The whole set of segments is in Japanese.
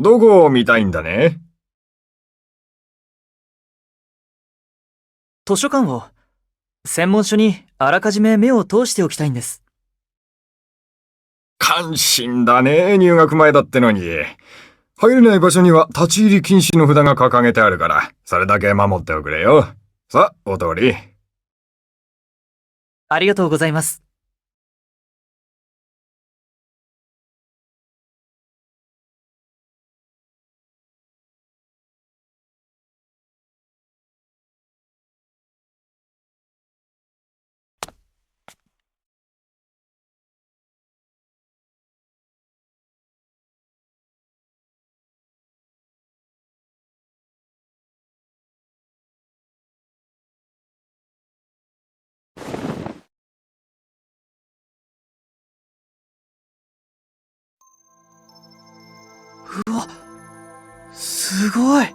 どこを見たいんだね？図書館を。専門書にあらかじめ目を通しておきたいんです。感心だね、入学前だってのに。入れない場所には立ち入り禁止の札が掲げてあるから、それだけ守っておくれよ。さあ、お通り。ありがとうございます。うわ、すごい。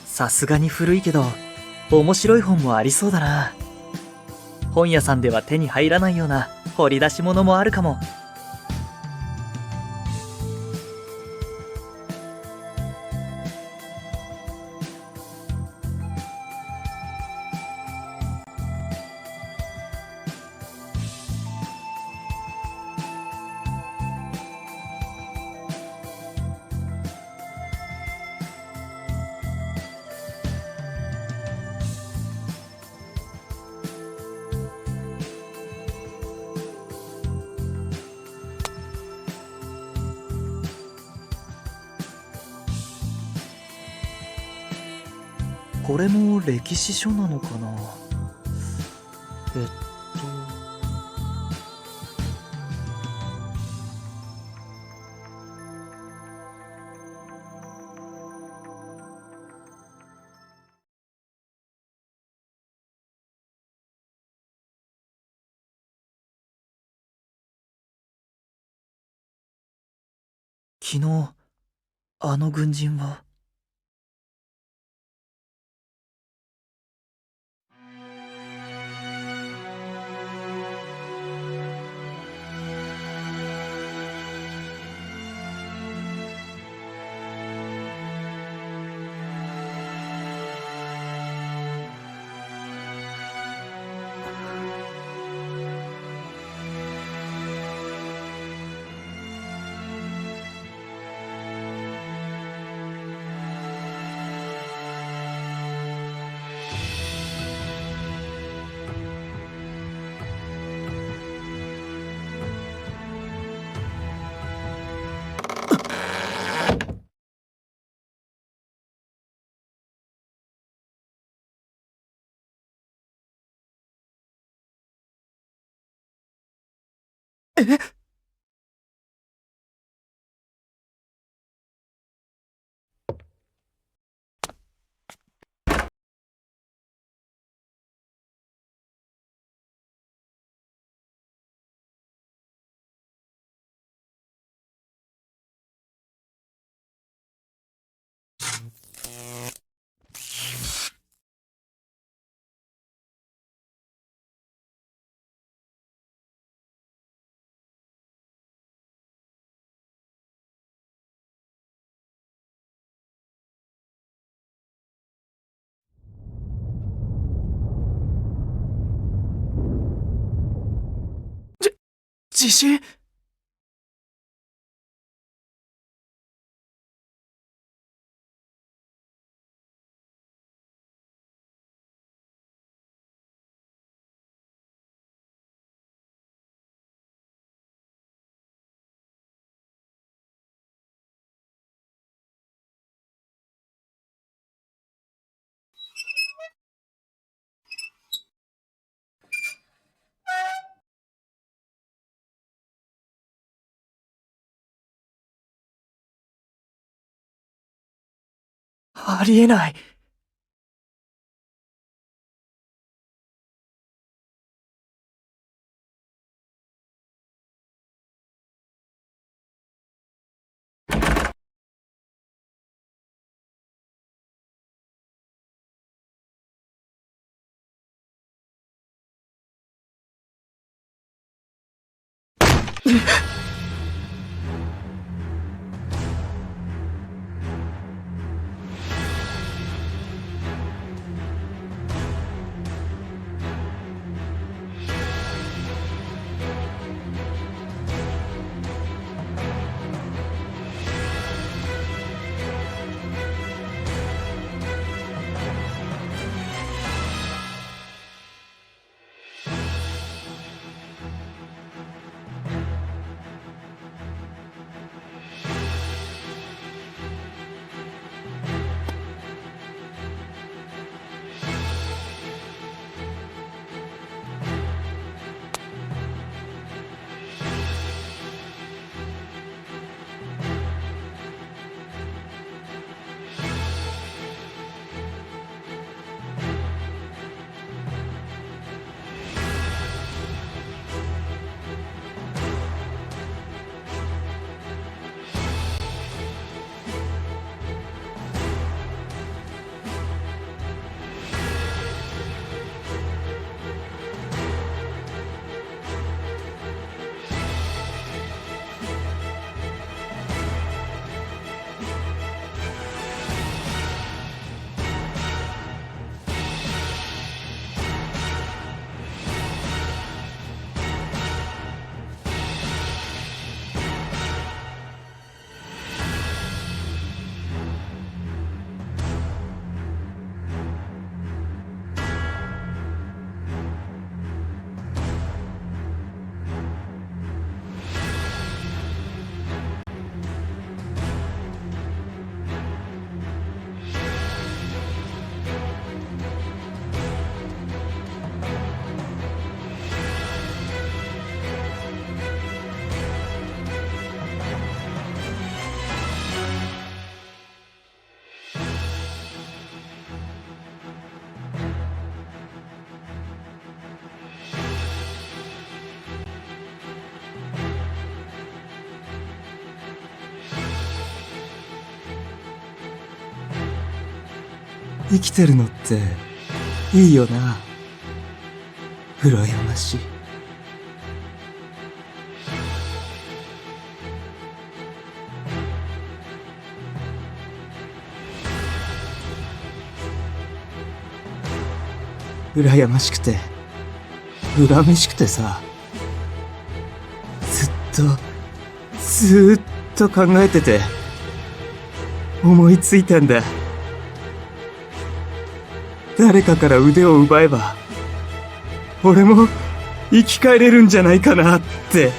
さすがに古いけど、面白い本もありそうだな。本屋さんでは手に入らないような掘り出し物もあるかも。これも歴史書なのかな。えっと昨日あの軍人は。え？地震？ありえない。生きてるのっていいよな。羨ましい。羨ましくて恨めしくてさ、ずーっと考えてて思いついたんだ。誰かから腕を奪えば俺も生き返れるんじゃないかなって。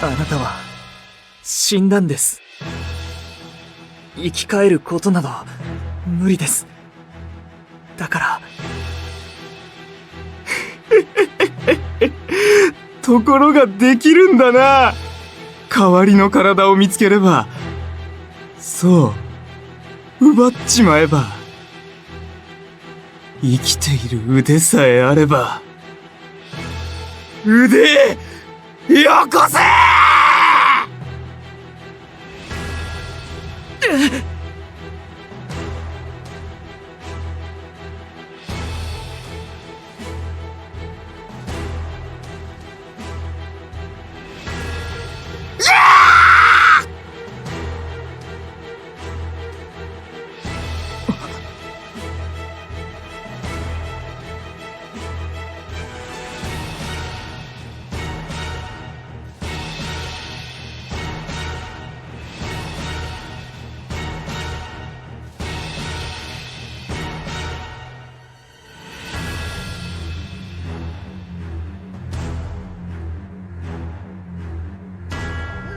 あなたは、死んだんです。生き返ることなど、無理です。だから、ところができるんだな。代わりの体を見つければ、そう、奪っちまえば、生きている腕さえあれば、腕、よこせ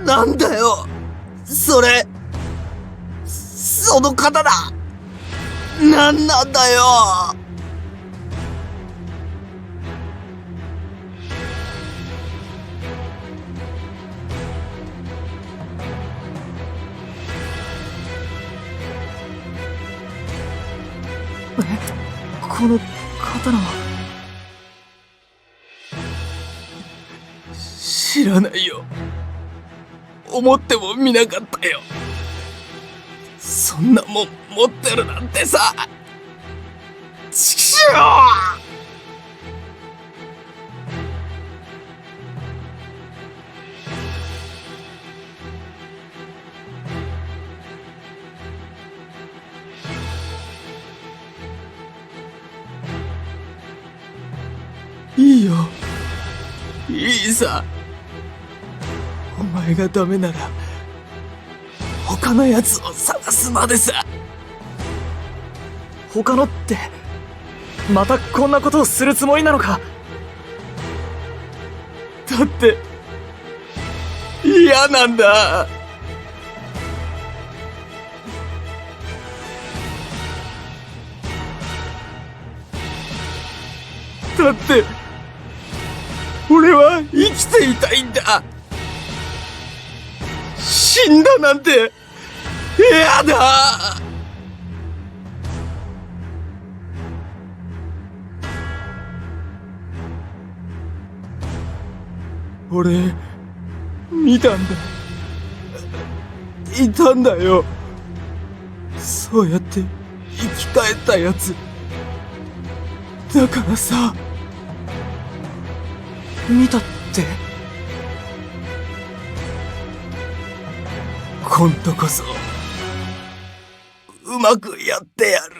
なんだよそれ、その刀、なんなんだよ。この刀は。知らないよ。思ってもみなかったよ。そんなもん持ってるなんてさ。ちくしょう。いいよ。いいさ。お前がダメなら、他のやつを探すまでさ。他のって、またこんなことをするつもりなのか。だって、嫌なんだ。だって、俺は生きていたいんだ。死んだなんて、嫌だ。俺、見たんだ。いたんだよ。そうやって生き返ったやつ。だからさ。見たって。今度こそ、うまくやってやる。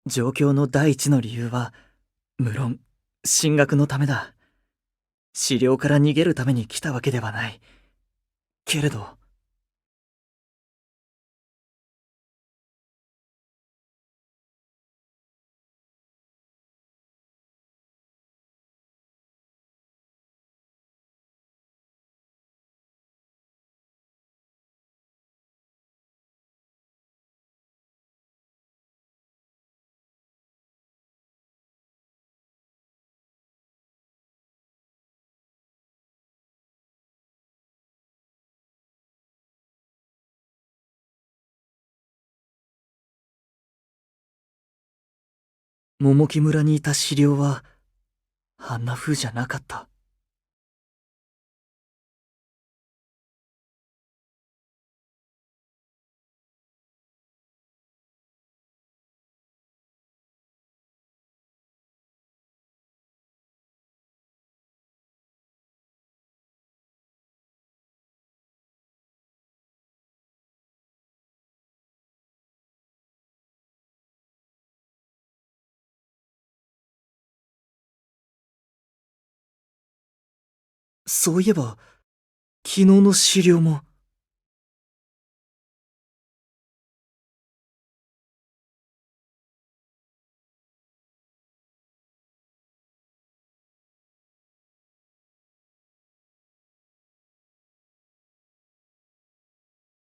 上京の第一の理由は、無論、進学のためだ。治療から逃げるために来たわけではない。けれど、桃木村にいた資料は、あんな風じゃなかった。そういえば、昨日の資料も、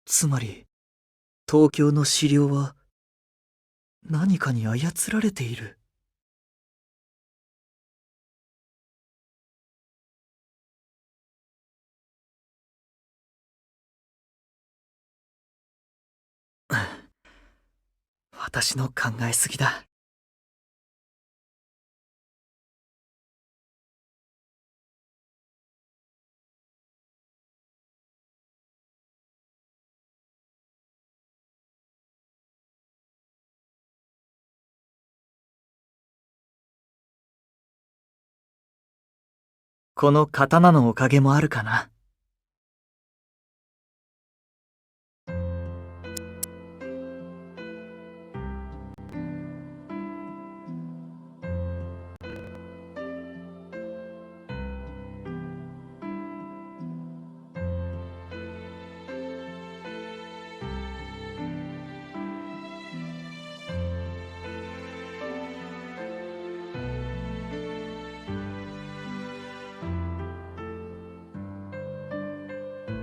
つまり、東京の資料は、何かに操られている。私の考えすぎだ。この刀のおかげもあるかな。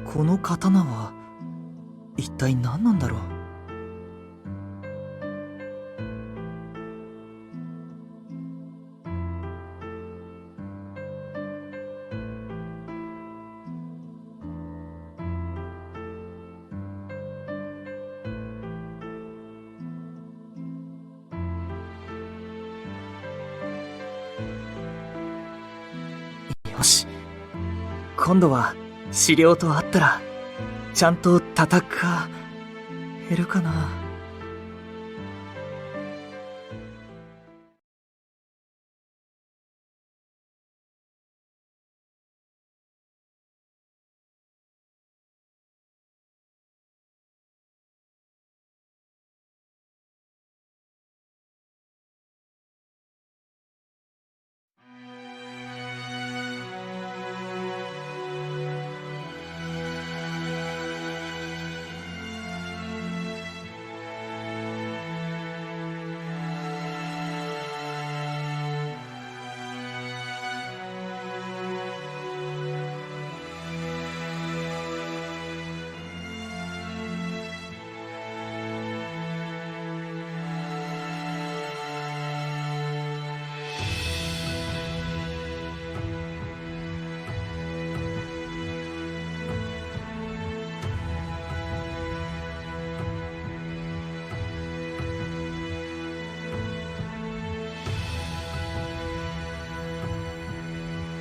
この刀は一体何なんだろう。よし、今度は資料と会ったらちゃんと戦えるかな。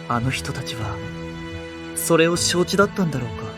あの人たちはそれを承知だったんだろうか。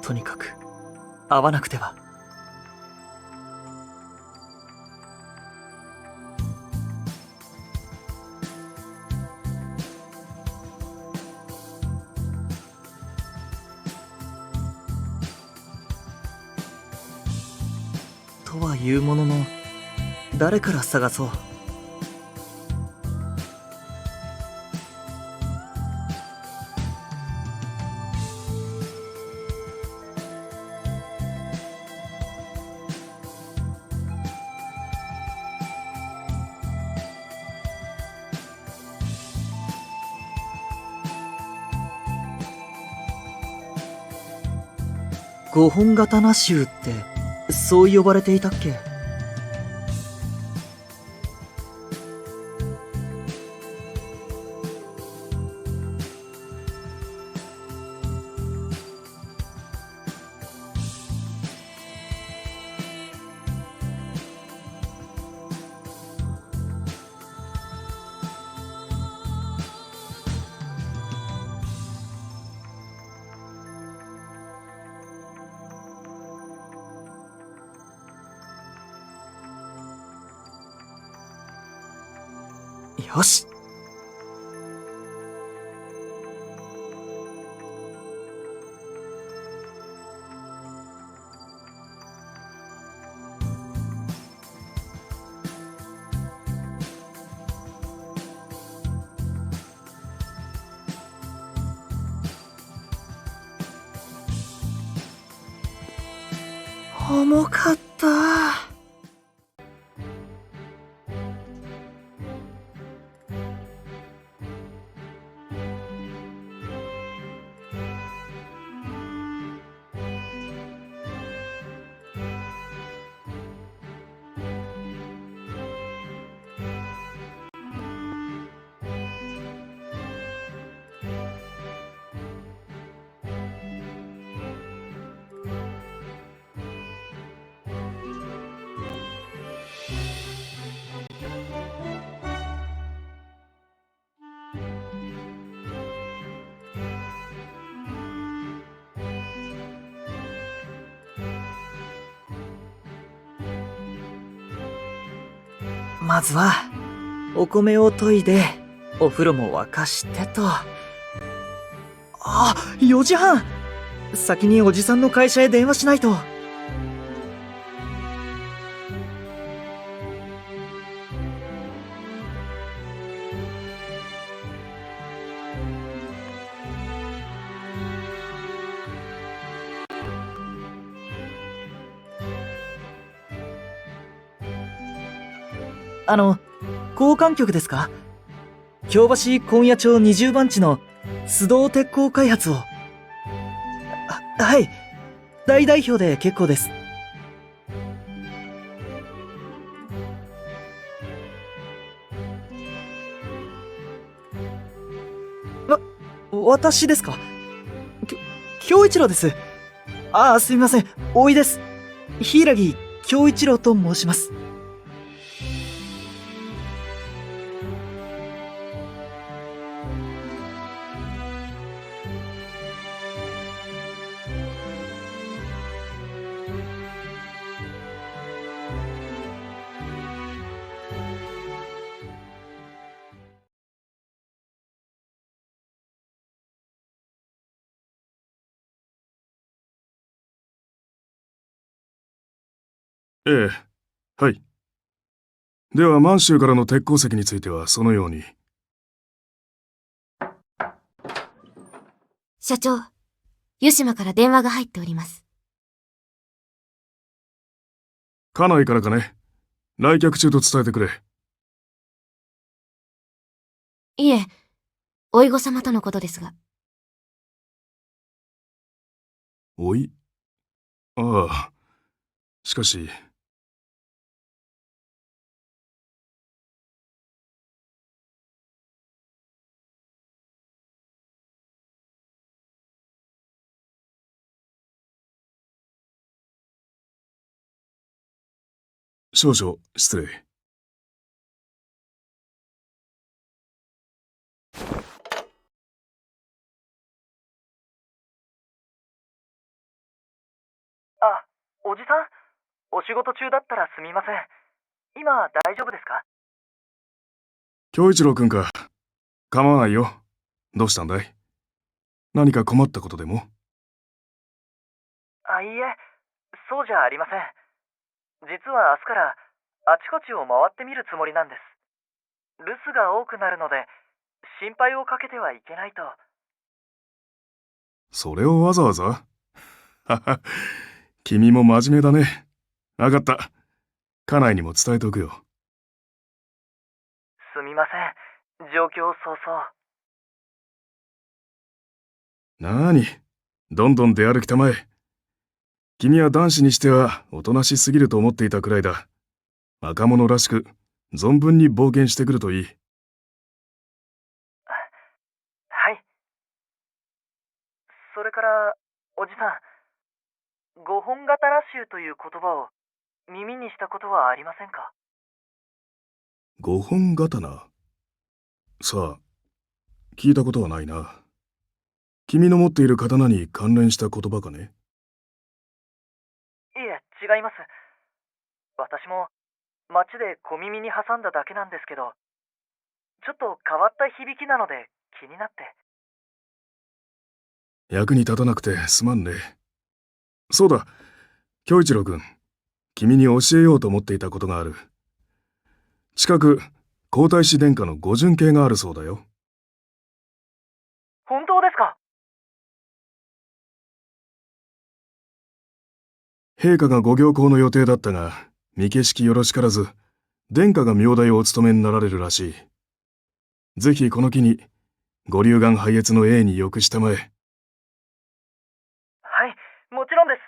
とにかく会わなくては。とはいうものの、誰から探そう。五本刀衆ってそう呼ばれていたっけ？よし。重かった。まずはお米を研いでお風呂も沸かしてと。あ、4時半。先におじさんの会社へ電話しないと。交換局ですか？京橋今夜町20番地の須藤鉄鋼開発を。はい。大代表で結構です。私ですか？京一郎です。ああ、すみません。大井です。柊京一郎と申します。ええ、はい。では満州からの鉄鉱石についてはそのように。社長、湯島から電話が入っております。家内からかね。来客中と伝えてくれ。いえ、おいご様とのことですが。おい？ああ。しかし。少々失礼。おじさん、お仕事中だったらすみません。今大丈夫ですか？京一郎くんか。構わないよ。どうしたんだい？何か困ったことでも？いいえ、そうじゃありません。実は明日からあちこちを回ってみるつもりなんです。留守が多くなるので、心配をかけてはいけないと。それをわざわざ？はは、君も真面目だね。わかった。家内にも伝えておくよ。すみません、状況早々。なーに、どんどん出歩きたまえ。君は男子にしてはおとなしすぎると思っていたくらいだ。若者らしく、存分に冒険してくるといい。はい。それから、おじさん、五本刀衆という言葉を耳にしたことはありませんか？五本刀？さあ、聞いたことはないな。君の持っている刀に関連した言葉かね？いえ、違います。私も街で小耳に挟んだだけなんですけど、ちょっと変わった響きなので気になって。役に立たなくてすまんね。そうだ、京一郎くん、君に教えようと思っていたことがある。近く、皇太子殿下のご巡慶があるそうだよ。本当ですか？陛下がご行幸の予定だったが、見景色よろしからず、殿下が名代をお務めになられるらしい。ぜひこの機に、ご龍眼拝謁の栄によくしたまえ。はい、もちろんです。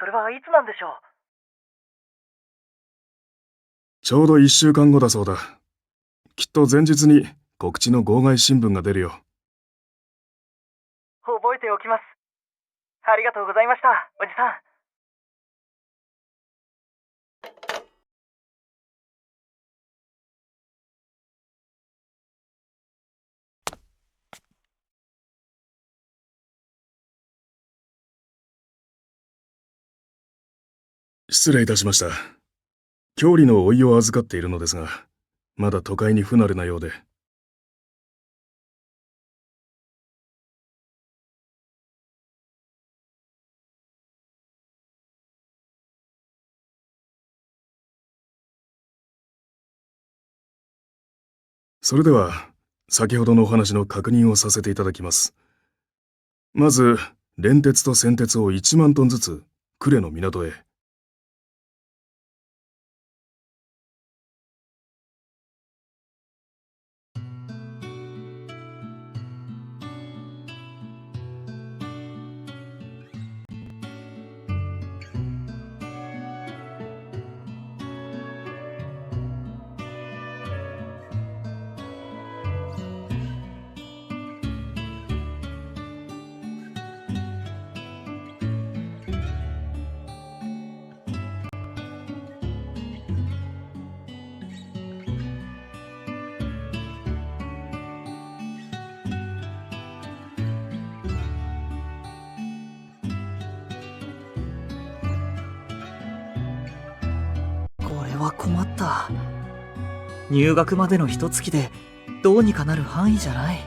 それはいつなんでしょう？ちょうど1週間後だそうだ。きっと前日に告知の号外新聞が出るよ。覚えておきます。ありがとうございました、おじさん。失礼いたしました。郷里の甥いを預かっているのですが、まだ都会に不慣れなようで。それでは、先ほどのお話の確認をさせていただきます。まず、連鉄と銑鉄を1万トンずつ、呉の港へ。これは困った。入学までの一月でどうにかなる範囲じゃない。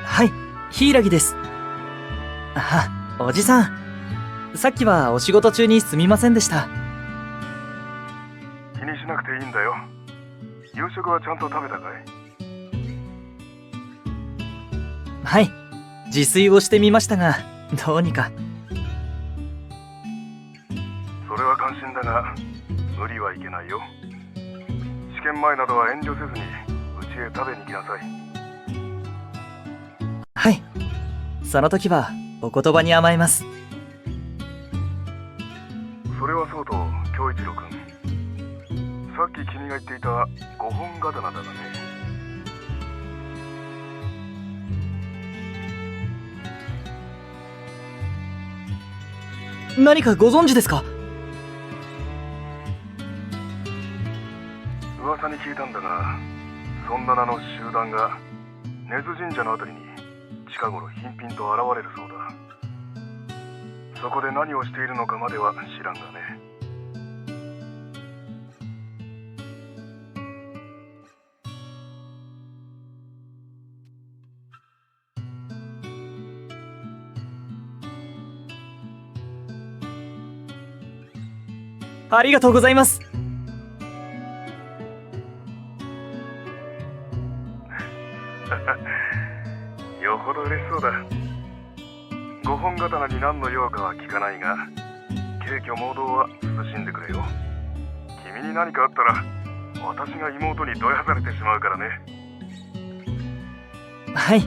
はい、柊です。おじさん。さっきはお仕事中にすみませんでした。気にしなくていいんだよ。夕食はちゃんと食べたかい？はい、自炊をしてみましたが、どうにか。それは感心だが、無理はいけないよ。試験前などは遠慮せずに、うちへ食べに来なさい。はい、その時はお言葉に甘えます。それはそうと、京一郎君。さっき君が言っていた5本刀だがね。何かご存知ですか？噂に聞いたんだが、そんな名の集団が根津神社のあたりに近頃頻々と現れるそうだ。そこで何をしているのかまでは知らんがね。ありがとうございます。よほど嬉しそうだ。5本刀に何の用かは聞かないが、軽挙妄動は慎んでくれよ。君に何かあったら私が妹にどやされてしまうからね。はい。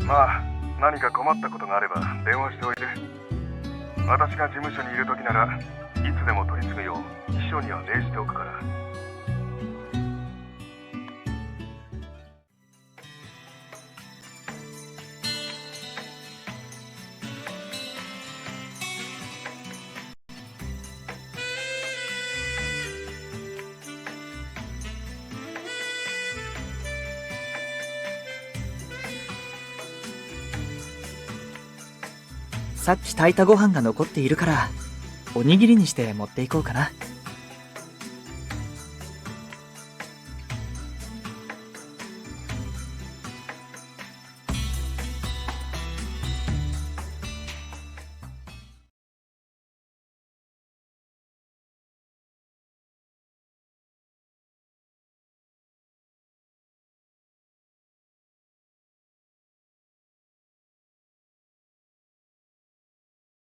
まあ何か困ったことがあれば電話しておいて。私が事務所にいる時ならいつでも取り次ぐよう秘書には命じておくから。さっき炊いたご飯が残っているから、おにぎりにして持っていこうかな。